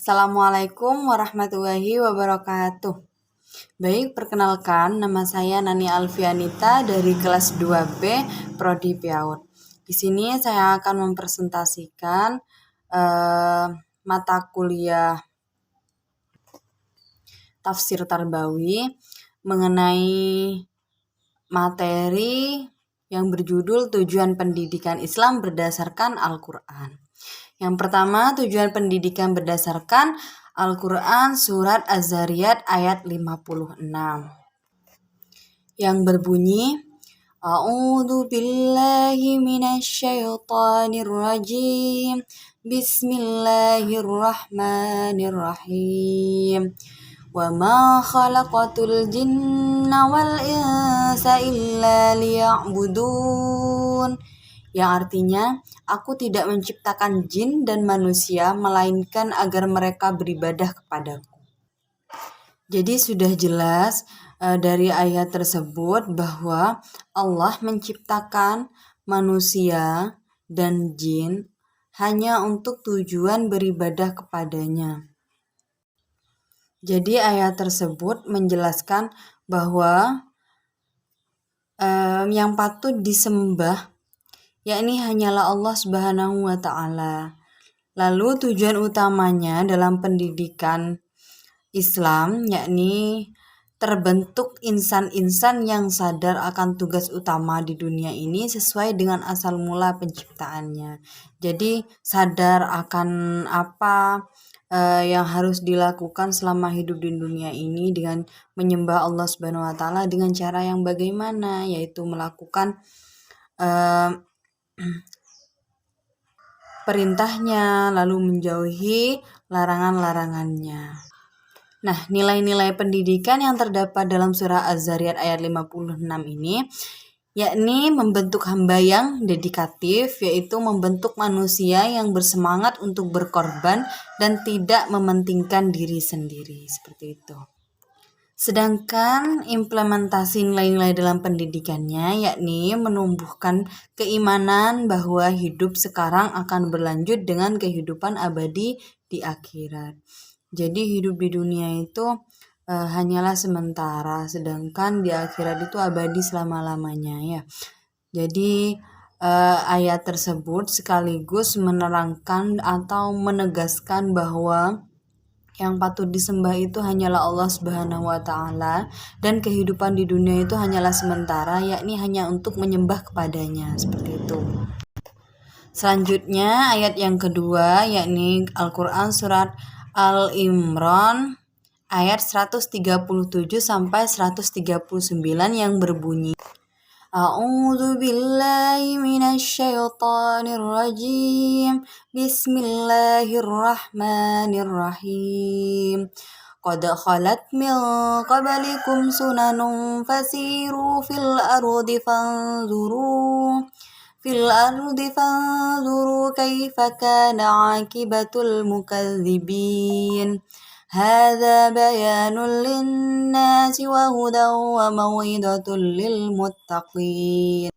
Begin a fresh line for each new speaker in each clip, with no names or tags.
Assalamualaikum warahmatullahi wabarakatuh. Baik, perkenalkan nama saya Nani Alfianita dari kelas 2B Prodi PAUD. Di sini saya akan mempresentasikan mata kuliah Tafsir Tarbawi mengenai materi yang berjudul Tujuan Pendidikan Islam Berdasarkan Al-Quran. Yang pertama, tujuan pendidikan berdasarkan Al-Quran surat Az-Zariyat ayat 56 yang berbunyi A'udzu billahi minasyaitonir rajim. Bismillahirrahmanirrahim. Wa ma khalaqatul jinna wal insa illa liya'budun. Yang artinya, aku tidak menciptakan jin dan manusia melainkan agar mereka beribadah kepadaku. Jadi sudah jelas dari ayat tersebut bahwa Allah menciptakan manusia dan jin hanya untuk tujuan beribadah kepadanya. Jadi ayat tersebut menjelaskan bahwa yang patut disembah yakni hanyalah Allah Subhanahu wa Ta'ala. Lalu tujuan utamanya dalam pendidikan Islam yakni terbentuk insan-insan yang sadar akan tugas utama di dunia ini sesuai dengan asal mula penciptaannya. Jadi sadar akan apa yang harus dilakukan selama hidup di dunia ini dengan menyembah Allah Subhanahu wa Ta'ala dengan cara yang bagaimana, yaitu melakukan perintahnya lalu menjauhi larangan-larangannya. Nah, nilai-nilai pendidikan yang terdapat dalam surah Az-Zariyat ayat 56 ini yakni membentuk hamba yang dedikatif, yaitu membentuk manusia yang bersemangat untuk berkorban dan tidak mementingkan diri sendiri, seperti itu. Sedangkan implementasi nilai-nilai dalam pendidikannya yakni menumbuhkan keimanan bahwa hidup sekarang akan berlanjut dengan kehidupan abadi di akhirat. Jadi hidup di dunia itu hanyalah sementara, sedangkan di akhirat itu abadi selama-lamanya ya. Jadi ayat tersebut sekaligus menerangkan atau menegaskan bahwa yang patut disembah itu hanyalah Allah Subhanahu wa Ta'ala dan kehidupan di dunia itu hanyalah sementara, yakni hanya untuk menyembah kepadanya, seperti itu. Selanjutnya ayat yang kedua yakni Al-Quran surat Al-Imran ayat 137 sampai 139 yang berbunyi A'udzu billahi minasyaitonir rajim. Bismillahirrahmanirrahim. Qad khalat min qablikum sunanun fasiru fil ardi fanzuru kaifa kana aqibatul mukadzibin. هذا بيان للناس وهدى وموعظة للمتقين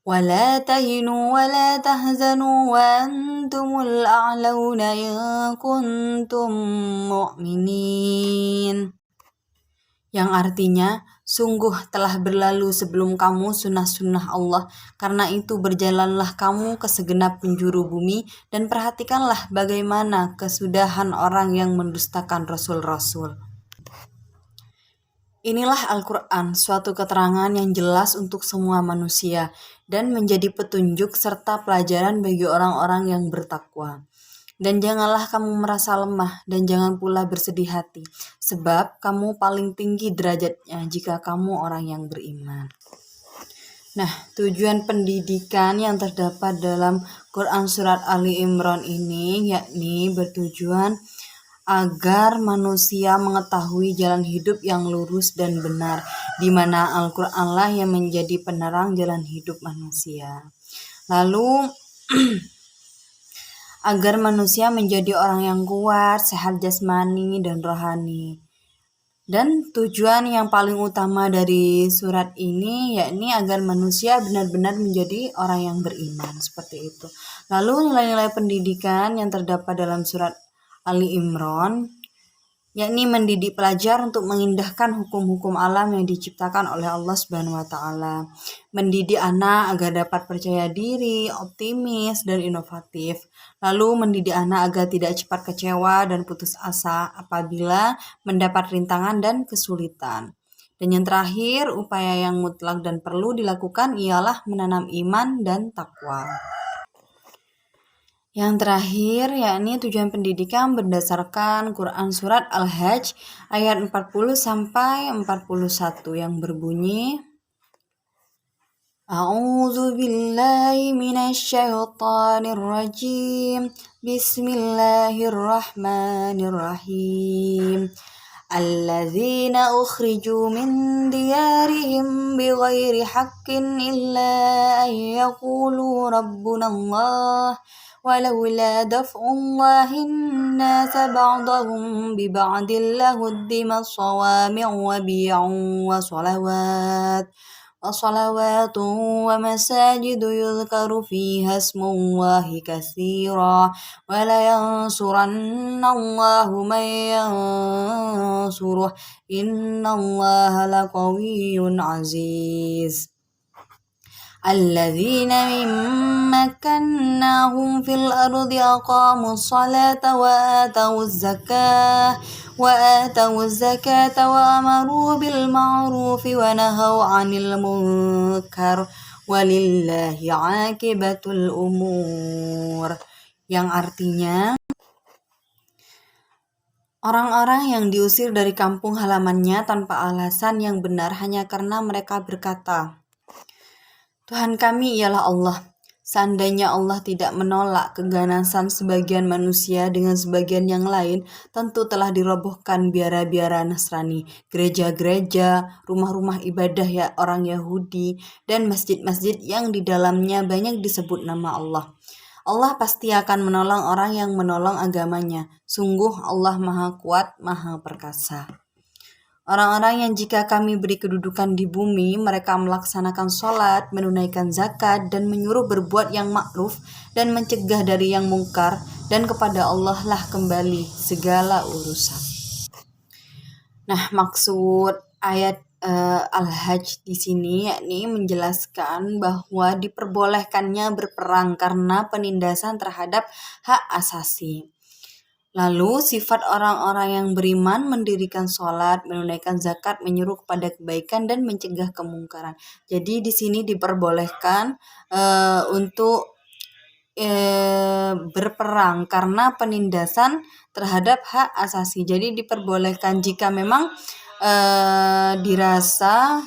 ولا تهنوا ولا تحزنوا وأنتم الأعلون إن كنتم مؤمنين. Yang artinya, sungguh telah berlalu sebelum kamu sunnah-sunnah Allah, karena itu berjalanlah kamu ke segenap penjuru bumi dan perhatikanlah bagaimana kesudahan orang yang mendustakan rasul-rasul. Inilah Al-Quran, suatu keterangan yang jelas untuk semua manusia dan menjadi petunjuk serta pelajaran bagi orang-orang yang bertakwa. Dan janganlah kamu merasa lemah dan jangan pula bersedih hati, sebab kamu paling tinggi derajatnya jika kamu orang yang beriman. Nah, tujuan pendidikan yang terdapat dalam Quran Surat Ali Imran ini yakni bertujuan agar manusia mengetahui jalan hidup yang lurus dan benar, di mana Al-Quranlah yang menjadi penerang jalan hidup manusia. Lalu agar manusia menjadi orang yang kuat, sehat jasmani dan rohani. Dan tujuan yang paling utama dari surat ini yakni agar manusia benar-benar menjadi orang yang beriman, seperti itu. Lalu nilai-nilai pendidikan yang terdapat dalam surat Ali Imran, yakni mendidik pelajar untuk mengindahkan hukum-hukum alam yang diciptakan oleh Allah Subhanahu wa taala. Mendidik anak agar dapat percaya diri, optimis dan inovatif. Lalu mendidik anak agar tidak cepat kecewa dan putus asa apabila mendapat rintangan dan kesulitan. Dan yang terakhir, upaya yang mutlak dan perlu dilakukan ialah menanam iman dan takwa. Yang terakhir, yakni tujuan pendidikan berdasarkan Quran Surat Al-Hajj ayat 40 sampai 41 yang berbunyi, A'udzu billahi minasy syaithanir rajim. Bismillahirrahmanirrahim. Alladzina ukhriju min diyarihim bighairi haqqin illa an yaqulu rabbuna Allah ولولا دفع الله الناس بعضهم ببعض لهدمت صوامع وبيع وصلوات ومساجد يذكر فيها اسم الله كثيرا ولينصرن الله من ينصره إن الله لقوي عزيز. الذين من مكناهم في الأرض أقاموا الصلاة وآتوا الزكاة وأمروا بالمعروف ونهوا عن المنكر ولله عاقبة الأمور, yang artinya orang-orang yang diusir dari kampung halamannya tanpa alasan yang benar hanya karena mereka berkata, Tuhan kami ialah Allah. Seandainya Allah tidak menolak keganasan sebagian manusia dengan sebagian yang lain, tentu telah dirobohkan biara-biara Nasrani, gereja-gereja, rumah-rumah ibadah ya orang Yahudi, dan masjid-masjid yang di dalamnya banyak disebut nama Allah. Allah pasti akan menolong orang yang menolong agamanya. Sungguh Allah Maha Kuat, Maha Perkasa. Orang-orang yang jika kami beri kedudukan di bumi, mereka melaksanakan sholat, menunaikan zakat, dan menyuruh berbuat yang ma'ruf, dan mencegah dari yang mungkar, dan kepada Allah lah kembali segala urusan. Nah, maksud ayat Al-Hajj di sini yakni menjelaskan bahwa diperbolehkannya berperang karena penindasan terhadap hak asasi. Lalu sifat orang-orang yang beriman mendirikan sholat, menunaikan zakat, menyuruh kepada kebaikan dan mencegah kemungkaran. Jadi di sini diperbolehkan untuk berperang karena penindasan terhadap hak asasi. Jadi diperbolehkan jika memang dirasa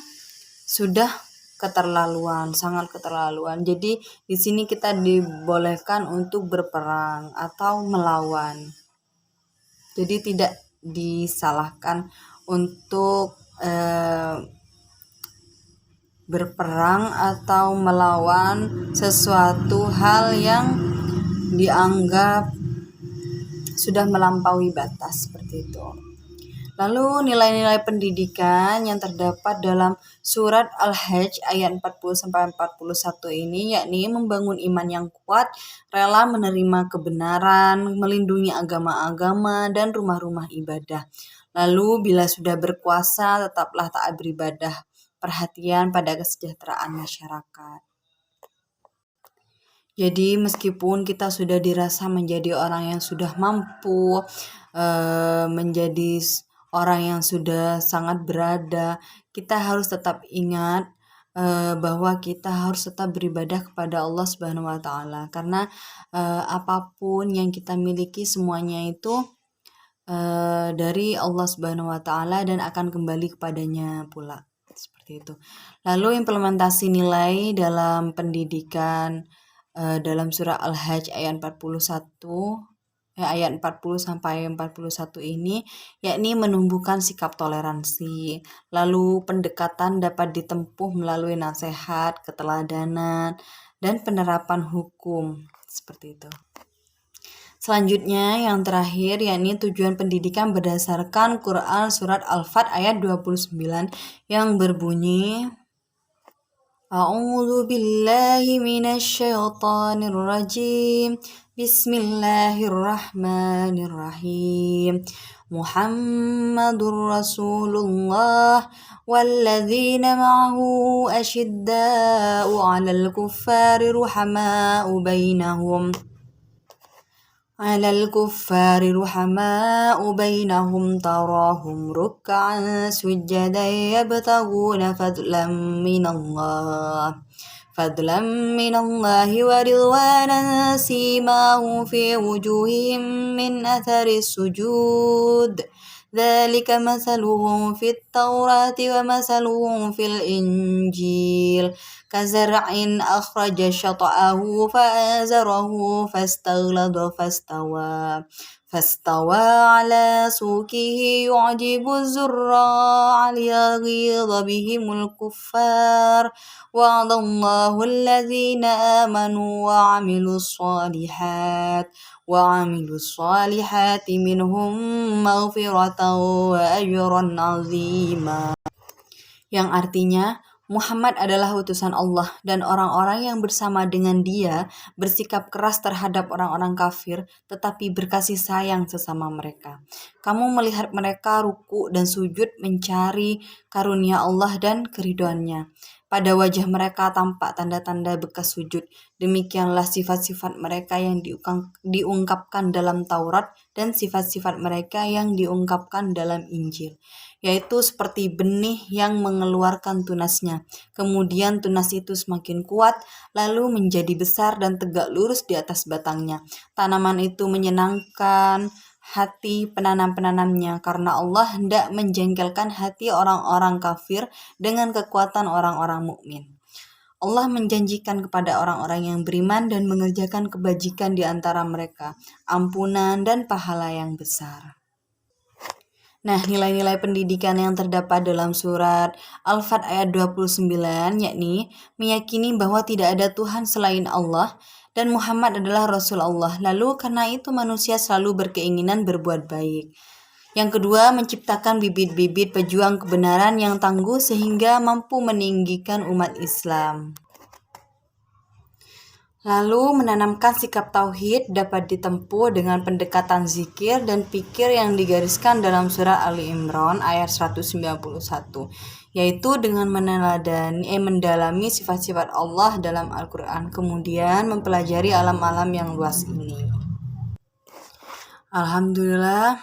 sudah keterlaluan, sangat keterlaluan. Jadi di sini kita dibolehkan untuk berperang atau melawan. Jadi tidak disalahkan untuk berperang atau melawan sesuatu hal yang dianggap sudah melampaui batas seperti itu. Lalu nilai-nilai pendidikan yang terdapat dalam surat Al-Hajj ayat 40-41 ini yakni membangun iman yang kuat, rela menerima kebenaran, melindungi agama-agama dan rumah-rumah ibadah. Lalu bila sudah berkuasa tetaplah taat beribadah, perhatian pada kesejahteraan masyarakat. Jadi meskipun kita sudah dirasa menjadi orang yang sudah mampu, menjadi orang yang sudah sangat berada, kita harus tetap ingat bahwa kita harus tetap beribadah kepada Allah Subhanahu wa taala karena apapun yang kita miliki semuanya itu dari Allah Subhanahu wa taala dan akan kembali kepadanya pula. Seperti itu. Lalu implementasi nilai dalam pendidikan dalam surah Al-Hajj ayat 40 sampai 41 ini yakni menumbuhkan sikap toleransi. Lalu pendekatan dapat ditempuh melalui nasihat, keteladanan, dan penerapan hukum seperti itu. Selanjutnya yang terakhir yakni tujuan pendidikan berdasarkan Quran surat Al-Fat ayat 29 yang berbunyi A'udzu billahi minasy syaithanir rajim. Bismillahirrahmanirrahim. Muhammadur Rasulullah walladzina ma'ahu asyidda'u 'alal kuffari ruhama'u bainahum تراهم ركعا سجدا يبتغون فضلا من الله ورضوانا سيماهم في وجوههم من أثر السجود ذلك مثلهم في التوراة ومثلهم في الإنجيل كزرع أخرج شطأه فآزره فاستغلظ فاستوى على سوقه يعجب الزراع ليغيظ بهم الكفار وعد الله الذين آمنوا وعملوا الصالحات منهم مغفرة وأجرا عظيما. Yang artinya, Muhammad adalah utusan Allah dan orang-orang yang bersama dengan dia bersikap keras terhadap orang-orang kafir tetapi berkasih sayang sesama mereka. Kamu melihat mereka ruku dan sujud mencari karunia Allah dan keridhoannya. Pada wajah mereka tampak tanda-tanda bekas sujud. Demikianlah sifat-sifat mereka yang diungkapkan dalam Taurat dan sifat-sifat mereka yang diungkapkan dalam Injil, yaitu seperti benih yang mengeluarkan tunasnya. Kemudian tunas itu semakin kuat, lalu menjadi besar dan tegak lurus di atas batangnya. Tanaman itu menyenangkan hati penanam-penanamnya karena Allah hendak menjengkelkan hati orang-orang kafir dengan kekuatan orang-orang mukmin. Allah menjanjikan kepada orang-orang yang beriman dan mengerjakan kebajikan di antara mereka, ampunan dan pahala yang besar. Nah, nilai-nilai pendidikan yang terdapat dalam surat Al-Fat ayat 29, yakni meyakini bahwa tidak ada Tuhan selain Allah dan Muhammad adalah Rasul Allah. Lalu karena itu manusia selalu berkeinginan berbuat baik. Yang kedua, menciptakan bibit-bibit pejuang kebenaran yang tangguh sehingga mampu meninggikan umat Islam. Lalu menanamkan sikap tauhid dapat ditempuh dengan pendekatan zikir dan pikir yang digariskan dalam surah Ali Imran ayat 191, yaitu dengan mendalami sifat-sifat Allah dalam Al-Quran, kemudian mempelajari alam-alam yang luas ini. Alhamdulillah,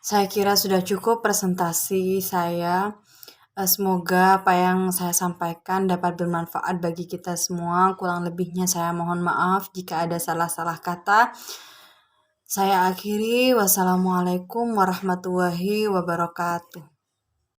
saya kira sudah cukup presentasi saya. Semoga apa yang saya sampaikan dapat bermanfaat bagi kita semua. Kurang lebihnya saya mohon maaf jika ada salah-salah kata. Saya akhiri. Wassalamualaikum warahmatullahi wabarakatuh.